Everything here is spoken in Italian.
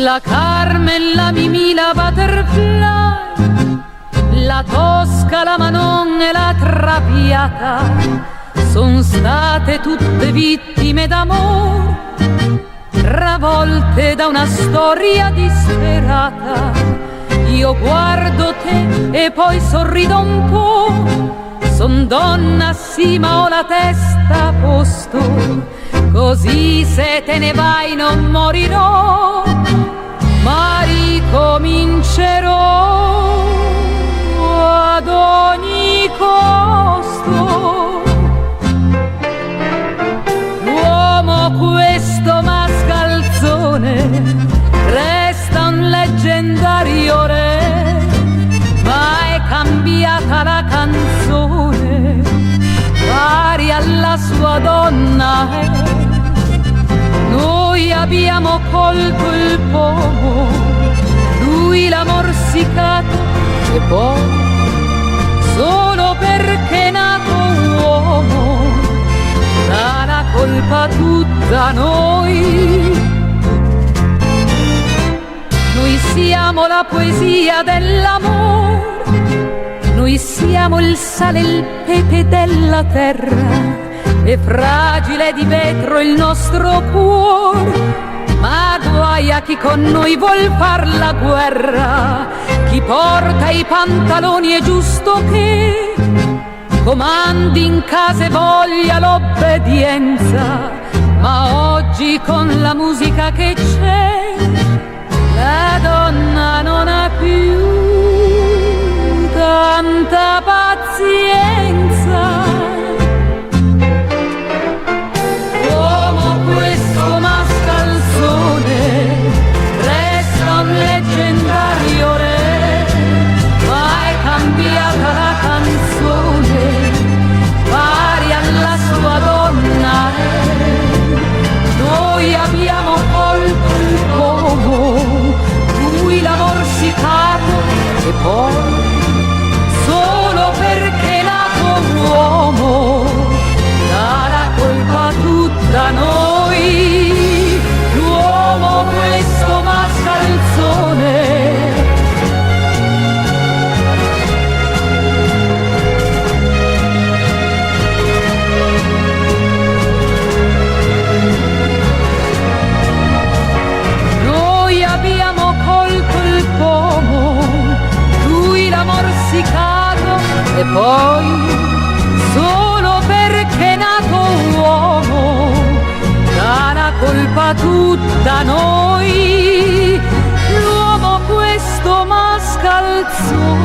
La Carmen, la Mimì, la Butterfly, la Tosca, la Manon e la Traviata son state tutte vittime d'amor, travolte da una storia disperata. Io guardo te e poi sorrido un po', son donna sì ma ho la testa a posto, così se te ne vai non morirò, ma ricomincerò ad ogni costo. L'uomo questo mascalzone resta un leggendario re, ma è cambiata la canzone, pari alla sua donna è. Noi abbiamo colto il pomo, lui l'ha morsicato e poi, solo perché è nato uomo, dà la colpa tutta a noi. Noi siamo la poesia dell'amore, noi siamo il sale e il pepe della terra, è fragile di vetro il nostro cuore, ma guai a chi con noi vuol far la guerra. Chi porta i pantaloni è giusto che comandi in casa e voglia l'obbedienza, ma oggi con la musica che c'è la donna non ha più tanta pazienza. Uomo questo mascalzone resta un leggendario re, ma è cambiata la canzone, pari alla sua donna è. Noi abbiamo colto il pomo, lui l'ha morsicato e poi, solo perché è nato uomo, dà la colpa tutta a noi. L'uomo questo mascalzone. Noi abbiamo colto il pomo, lui l'ha morsicato e poi, solo perché è nato uomo, dà la colpa tutta a noi. L'uomo questo mascalzone.